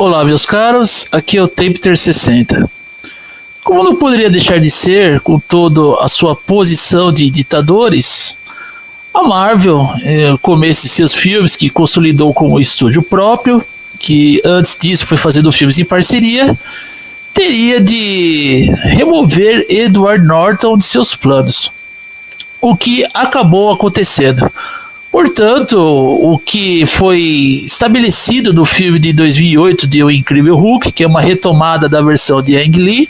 Olá, meus caros, aqui é o Tempter 60. Como não poderia deixar de ser, com toda a sua posição de ditadores, a Marvel, no começo de seus filmes, que consolidou como estúdio próprio, que antes disso foi fazendo filmes em parceria, teria de remover Edward Norton de seus planos, o que acabou acontecendo. Portanto, o que foi estabelecido no filme de 2008 de O Incrível Hulk, que é uma retomada da versão de Ang Lee,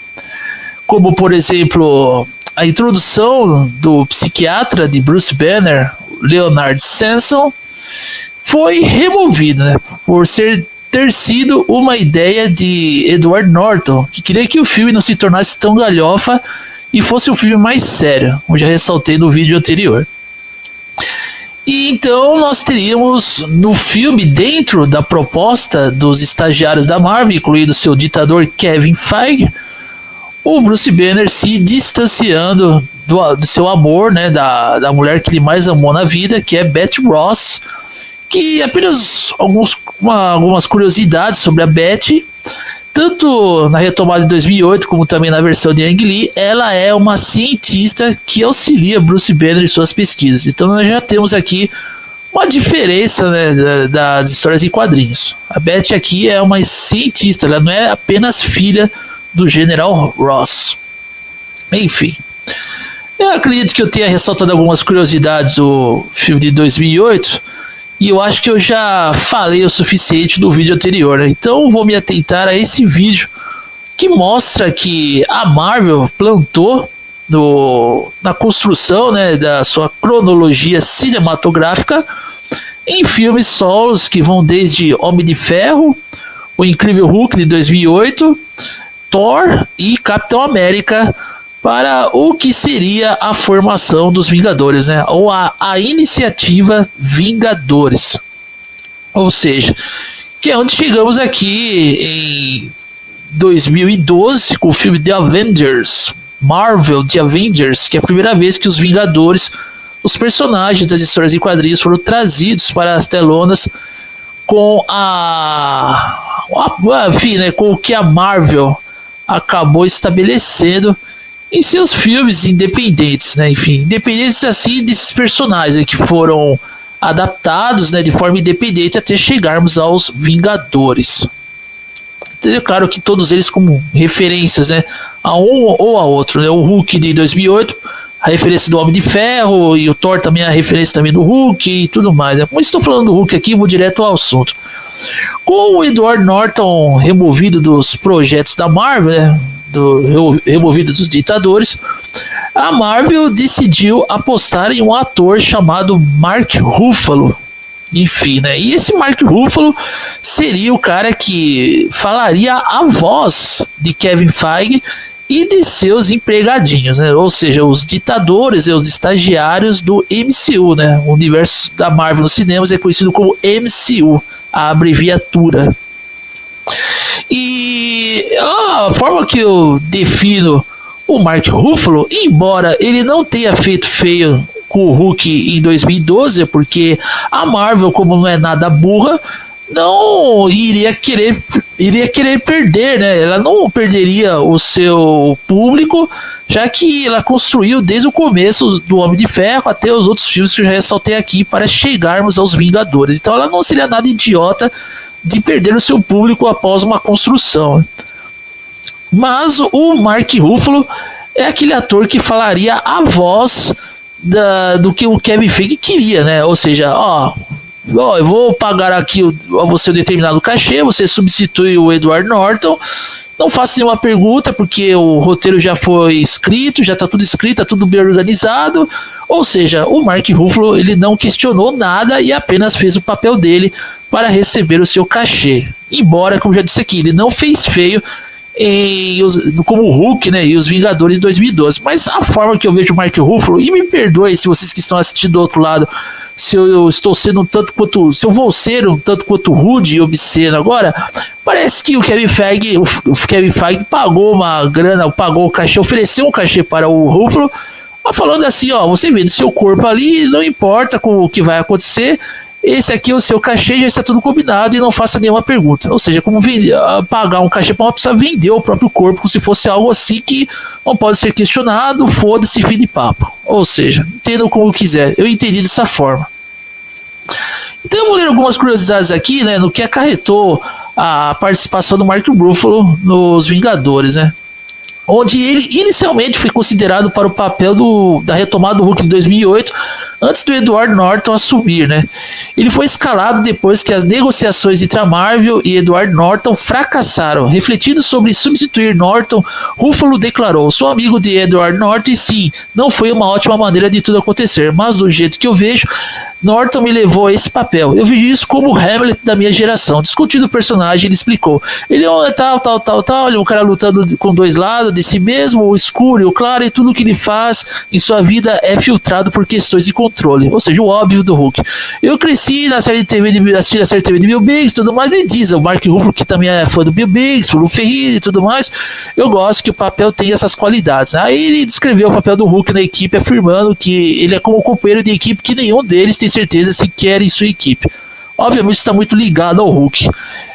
como por exemplo a introdução do psiquiatra de Bruce Banner, Leonard Samson, foi removido, né, por ter sido uma ideia de Edward Norton, que queria que o filme não se tornasse tão galhofa e fosse um filme mais sério, como já ressaltei no vídeo anterior. E então nós teríamos no filme, dentro da proposta dos estagiários da Marvel, incluindo seu ditador Kevin Feige, o Bruce Banner se distanciando do seu amor, né, da mulher que ele mais amou na vida, que é Betty Ross, que apenas algumas curiosidades sobre a Betty, tanto na retomada de 2008 como também na versão de Ang Lee, ela é uma cientista que auxilia Bruce Banner em suas pesquisas. Então nós já temos aqui uma diferença, né, das histórias em quadrinhos. A Betty aqui é uma cientista, ela não é apenas filha do General Ross. Enfim, eu acredito que eu tenha ressaltado algumas curiosidades do filme de 2008, e eu acho que eu já falei o suficiente no vídeo anterior, né? Então vou me atentar a esse vídeo que mostra que a Marvel plantou na construção, né, da sua cronologia cinematográfica em filmes solos que vão desde Homem de Ferro, O Incrível Hulk de 2008, Thor e Capitão América, para o que seria a formação dos Vingadores, né? Ou a iniciativa Vingadores. Ou seja, que é onde chegamos aqui em 2012 com o filme The Avengers, Marvel The Avengers, que é a primeira vez que os Vingadores, os personagens das histórias em quadrinhos, foram trazidos para as telonas com enfim, né, com o que a Marvel acabou estabelecendo em seus filmes independentes, né? Enfim, independentes assim desses personagens, né, que foram adaptados, né, de forma independente até chegarmos aos Vingadores. Então, é claro que todos eles como referências, né, a um ou a outro, né? O Hulk de 2008, a referência do Homem de Ferro, e o Thor também a referência também do Hulk e tudo mais, né? Como estou falando do Hulk aqui, vou direto ao assunto. Com o Edward Norton removido dos projetos da Marvel, né, removido dos ditadores, a Marvel decidiu apostar em um ator chamado Mark Ruffalo. Enfim, né? E esse Mark Ruffalo seria o cara que falaria a voz de Kevin Feige e de seus empregadinhos, né? Ou seja, os ditadores e os estagiários do MCU, né? O universo da Marvel nos cinemas é conhecido como MCU, a abreviatura. E a forma que eu defino o Mark Ruffalo, embora ele não tenha feito feio com o Hulk em 2012, porque a Marvel, como não é nada burra, não iria querer perder, né? Ela não perderia o seu público, já que ela construiu desde o começo do Homem de Ferro até os outros filmes que eu já ressaltei aqui para chegarmos aos Vingadores. Então ela não seria nada idiota de perder o seu público após uma construção. Mas o Mark Ruffalo é aquele ator que falaria a voz do que o Kevin Feige queria, né? Ou seja, eu vou pagar aqui a você um determinado cachê, você substitui o Edward Norton, não faça nenhuma pergunta porque o roteiro já foi escrito, já está tudo escrito, está tudo bem organizado. Ou seja, o Mark Ruffalo, ele não questionou nada e apenas fez o papel dele para receber o seu cachê. Embora, como já disse aqui, ele não fez feio como o Hulk, né, e os Vingadores de 2012. Mas a forma que eu vejo o Mark Ruffalo, e me perdoe se vocês que estão assistindo do outro lado, se eu estou sendo um tanto quanto, se eu vou ser um tanto quanto rude e obsceno agora, parece que o Kevin Feige pagou uma grana, pagou o cachê, ofereceu um cachê para o Ruffalo, falando assim, você vê do seu corpo ali, não importa com o que vai acontecer, esse aqui é o seu cachê, já está tudo combinado e não faça nenhuma pergunta. Ou seja, como pagar um cachê para uma pessoa vender o próprio corpo, como se fosse algo assim que não pode ser questionado, foda-se, fim de papo. Ou seja, entendam como quiser. Eu entendi dessa forma. Então eu vou ler algumas curiosidades aqui, né, no que acarretou a participação do Mark Ruffalo nos Vingadores, né? Onde ele inicialmente foi considerado para o papel da retomada do Hulk de 2008, antes do Edward Norton assumir, né? Ele foi escalado depois que as negociações entre a Marvel e Edward Norton fracassaram. Refletindo sobre substituir Norton, Ruffalo declarou: "Sou amigo de Edward Norton e sim, não foi uma ótima maneira de tudo acontecer, mas do jeito que eu vejo, Norton me levou a esse papel. Eu vejo isso como o Hamlet da minha geração." Discutindo o personagem, ele explicou: "Ele é tal, um cara lutando com dois lados de si mesmo, o escuro e o claro, e tudo que ele faz em sua vida é filtrado por questões de controle." Ou seja, o óbvio do Hulk. "Eu cresci na série de TV assistindo a série de TV de Bill Biggs, tudo mais." Ele diz, o Mark Ruffalo, que também é fã do Bill Biggs, do Ferreira e tudo mais, "eu gosto que o papel tenha essas qualidades." Aí ele descreveu o papel do Hulk na equipe, afirmando que ele é como um companheiro de equipe que nenhum deles tem certeza se quer em sua equipe. Obviamente está muito ligado ao Hulk.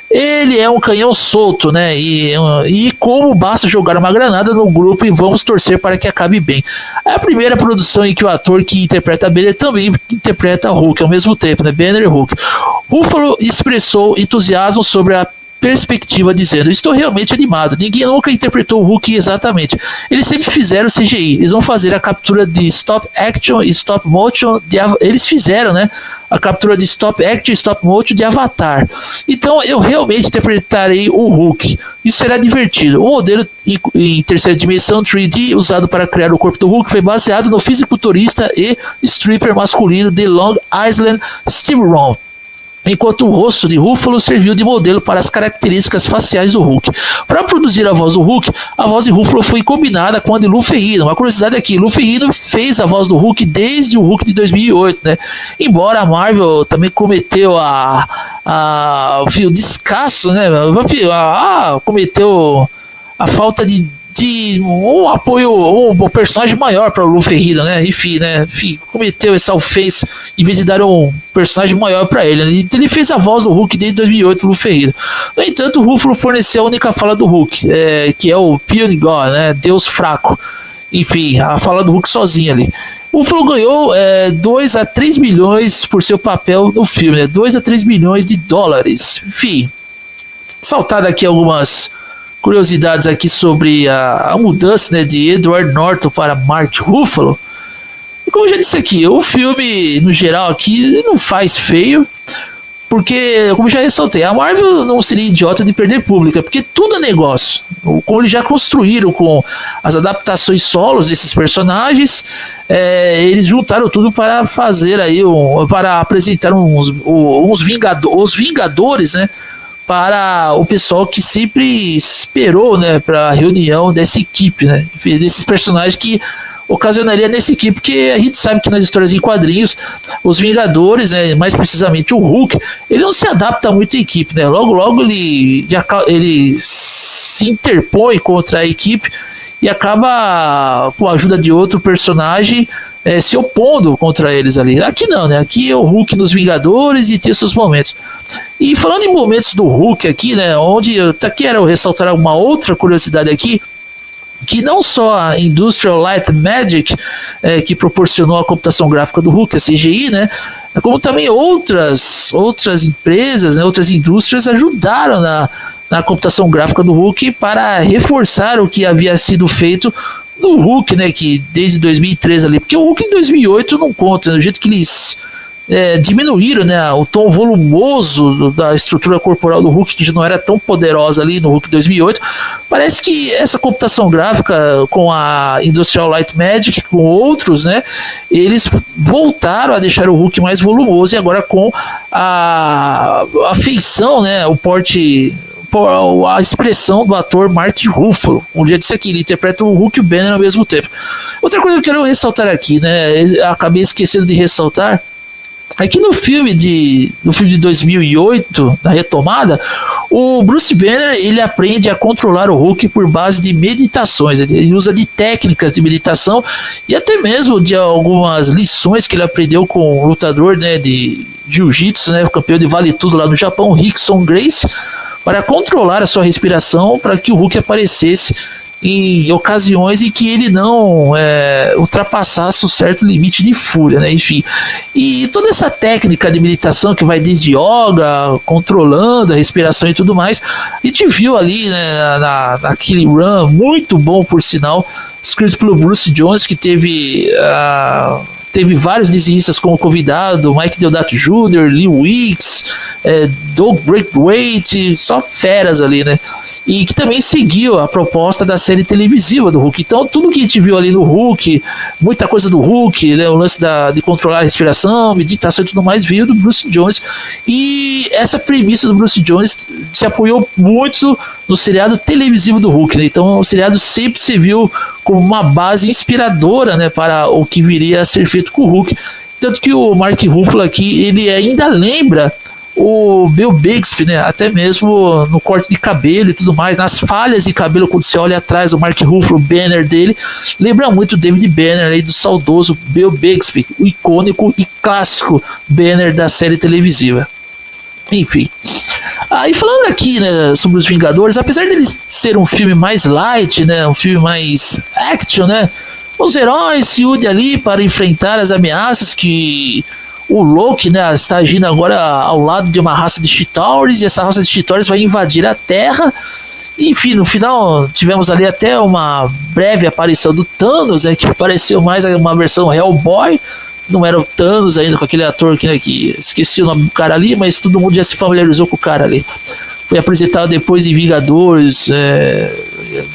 Ele é um canhão solto, né? E como basta jogar uma granada no grupo e vamos torcer para que acabe bem. É a primeira produção em que o ator que interpreta Banner também interpreta Hulk ao mesmo tempo, né? Banner e Hulk. Ruffalo expressou entusiasmo sobre a perspectiva, dizendo: "Estou realmente animado. Ninguém nunca interpretou o Hulk exatamente. Eles sempre fizeram CGI. Eles vão fazer a captura de stop action e stop motion. Eles fizeram, né? A captura de stop action e stop motion de Avatar. Então eu realmente interpretarei o Hulk. Isso será divertido." O modelo em terceira dimensão 3D usado para criar o corpo do Hulk foi baseado no fisiculturista e stripper masculino de Long Island, Steve Ron, enquanto o rosto de Ruffalo serviu de modelo para as características faciais do Hulk. Para produzir a voz do Hulk, a voz de Ruffalo foi combinada com a de Lou Ferrigno. Uma curiosidade aqui, Lou Ferrigno fez a voz do Hulk desde o Hulk de 2008, né? Embora a Marvel também cometeu o descasso, né? Cometeu a falta de um apoio, um personagem maior para o Lou Ferrigno, né? Enfim, cometeu essa ofensa em vez de dar um personagem maior para ele, né? Então ele fez a voz do Hulk desde 2008, Lou Ferrigno. No entanto, o Ruffalo forneceu a única fala do Hulk, que é o Puny God, né? Deus fraco. Enfim, a fala do Hulk sozinho ali. O Ruffalo ganhou 2 a 3 milhões por seu papel no filme, né? 2 a 3 milhões de dólares. Enfim, saltar aqui algumas curiosidades aqui sobre a mudança, né, de Edward Norton para Mark Ruffalo. Como eu já disse aqui, o filme no geral aqui não faz feio, porque, como eu já ressaltei, a Marvel não seria idiota de perder público, porque tudo é negócio. Como eles já construíram com as adaptações solos desses personagens, eles juntaram tudo para fazer aí para apresentar os Vingadores, né, para o pessoal que sempre esperou, né, para a reunião dessa equipe, né, desses personagens que ocasionaria nessa equipe, porque a gente sabe que nas histórias em quadrinhos, os Vingadores, né, mais precisamente o Hulk, ele não se adapta muito à equipe, né, logo ele se interpõe contra a equipe e acaba, com a ajuda de outro personagem, se opondo contra eles ali. Aqui não, né? Aqui é o Hulk nos Vingadores e tem seus momentos. E falando em momentos do Hulk aqui, né? Onde eu quero ressaltar uma outra curiosidade aqui, que não só a Industrial Light and Magic, que proporcionou a computação gráfica do Hulk, a CGI, né? Como também outras empresas, né? Outras indústrias ajudaram na computação gráfica do Hulk para reforçar o que havia sido feito no Hulk, né, que desde 2013 ali, porque o Hulk em 2008 não conta, né, do jeito que eles diminuíram, né, o tom volumoso da estrutura corporal do Hulk, que já não era tão poderosa ali no Hulk 2008, parece que essa computação gráfica com a Industrial Light Magic, com outros, né, eles voltaram a deixar o Hulk mais volumoso, e agora com a feição, né, o porte, a expressão do ator Mark Ruffalo. Um dia disse aqui, ele interpreta o Hulk e o Banner ao mesmo tempo. Outra coisa que eu quero ressaltar aqui, né, acabei esquecendo de ressaltar, Aqui no filme de 2008, na retomada, o Bruce Banner ele aprende a controlar o Hulk por base de meditações. Ele usa de técnicas de meditação e até mesmo de algumas lições que ele aprendeu com um lutador, né, de jiu-jitsu, né, campeão de vale tudo lá no Japão, Rickson Gracie, para controlar a sua respiração para que o Hulk aparecesse em ocasiões em que ele não ultrapassasse um certo limite de fúria, né? Enfim, e toda essa técnica de meditação que vai desde yoga, controlando a respiração e tudo mais, a gente viu ali, né, naquele run muito bom, por sinal, escrito pelo Bruce Jones, que teve vários desenhistas como convidado, Mike Deodato Jr., Lee Weeks, Doug Braithwaite, só feras ali, né? E que também seguiu a proposta da série televisiva do Hulk. Então, tudo que a gente viu ali no Hulk, muita coisa do Hulk, né, o lance de controlar a respiração, meditação e tudo mais, veio do Bruce Jones. E essa premissa do Bruce Jones se apoiou muito no seriado televisivo do Hulk, né? Então, o seriado sempre se viu como uma base inspiradora, né, para o que viria a ser feito com o Hulk. Tanto que o Mark Ruffalo aqui, ele ainda lembra o Bill Bixby, né, até mesmo no corte de cabelo e tudo mais, nas falhas de cabelo, quando você olha atrás do Mark Ruffalo, o banner dele lembra muito o David Banner aí, do saudoso Bill Bixby, o icônico e clássico banner da série televisiva. Enfim, aí falando aqui, né, sobre os Vingadores, apesar dele ser um filme mais light, né, um filme mais action, né, os heróis se unem ali para enfrentar as ameaças que o Loki, né, está agindo agora ao lado de uma raça de Chitauri, e essa raça de Chitauri vai invadir a Terra. Enfim, no final tivemos ali até uma breve aparição do Thanos, né, que pareceu mais uma versão Hellboy. Não era o Thanos ainda, com aquele ator que esqueci o nome do cara ali, mas todo mundo já se familiarizou com o cara ali. Foi apresentado depois em Vingadores,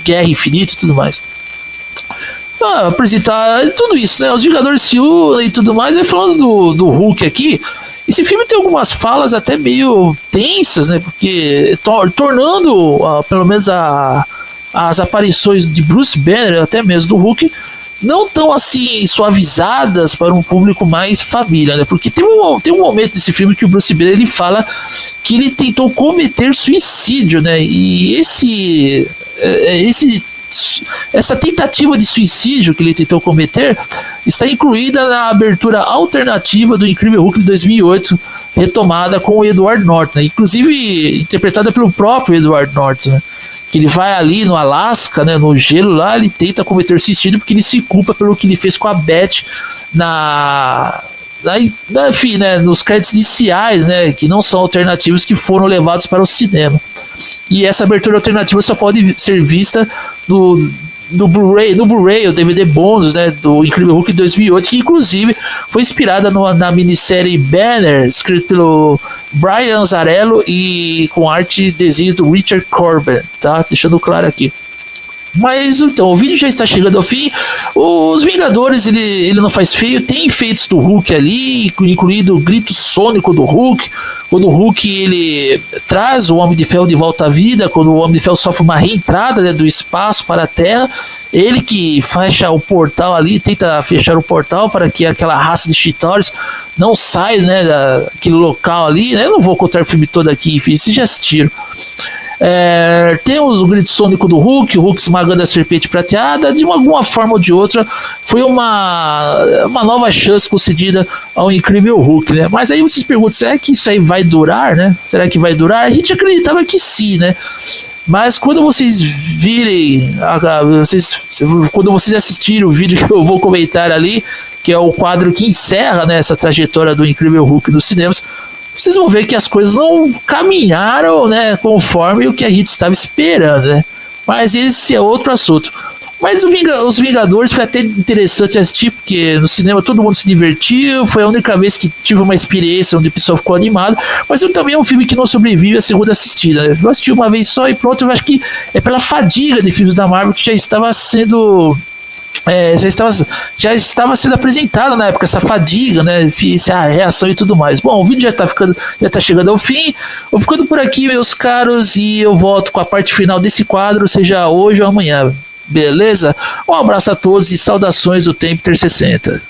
Guerra Infinita e tudo mais. Apresentar tudo isso, né? Os Vingadores se unem e tudo mais. Aí falando do Hulk aqui, esse filme tem algumas falas até meio tensas, né? Porque tornando pelo menos as aparições de Bruce Banner, até mesmo do Hulk, não tão assim suavizadas para um público mais família, né? Porque tem um momento desse filme que o Bruce Banner ele fala que ele tentou cometer suicídio, né? E essa tentativa de suicídio que ele tentou cometer está incluída na abertura alternativa do Incrível Hulk de 2008, retomada com o Edward Norton, né? Inclusive interpretada pelo próprio Edward Norton, né? Que ele vai ali no Alasca, né, no gelo lá, ele tenta cometer suicídio porque ele se culpa pelo que ele fez com a Beth enfim, né, nos créditos iniciais, né, que não são alternativos, que foram levados para o cinema. E essa abertura alternativa só pode ser vista no Blu-ray, o DVD bônus, né, do Incrível Hulk de 2008, que inclusive foi inspirada na minissérie Banner, escrito pelo Brian Azzarello e com arte e desenhos do Richard Corben, tá? Deixando claro aqui. Mas então, o vídeo já está chegando ao fim. Os Vingadores, ele não faz feio. Tem efeitos do Hulk ali, incluindo o grito sônico do Hulk. Quando o Hulk ele traz o Homem de Ferro de volta à vida, quando o Homem de Ferro sofre uma reentrada, né, do espaço para a Terra, ele que fecha o portal ali, tenta fechar o portal para que aquela raça de Chitauris não saia, né, daquele local ali, né? Eu não vou contar o filme todo aqui, enfim, vocês já assistiram. Temos o grito sônico do Hulk, o Hulk esmagando a serpente prateada. De alguma forma ou de outra, foi uma nova chance concedida ao Incrível Hulk, né? Mas aí vocês perguntam, será que isso aí vai durar, né? Será que vai durar? A gente acreditava que sim, né? Mas quando vocês virem, quando vocês assistirem o vídeo que eu vou comentar ali, que é o quadro que encerra, né, essa trajetória do Incrível Hulk nos cinemas, vocês vão ver que as coisas não caminharam, né, conforme o que a gente estava esperando, né? Mas esse é outro assunto. Mas os Vingadores foi até interessante assistir, porque no cinema todo mundo se divertiu, foi a única vez que tive uma experiência onde o pessoal ficou animado, mas também é um filme que não sobrevive à segunda assistida, né? Eu assisti uma vez só e pronto. Eu acho que é pela fadiga de filmes da Marvel que já estava sendo sendo apresentado na época, essa fadiga, né, essa reação e tudo mais. Bom, o vídeo já tá chegando ao fim. Vou ficando por aqui, meus caros, e eu volto com a parte final desse quadro, seja hoje ou amanhã, beleza? Um abraço a todos e saudações do Tempter 60.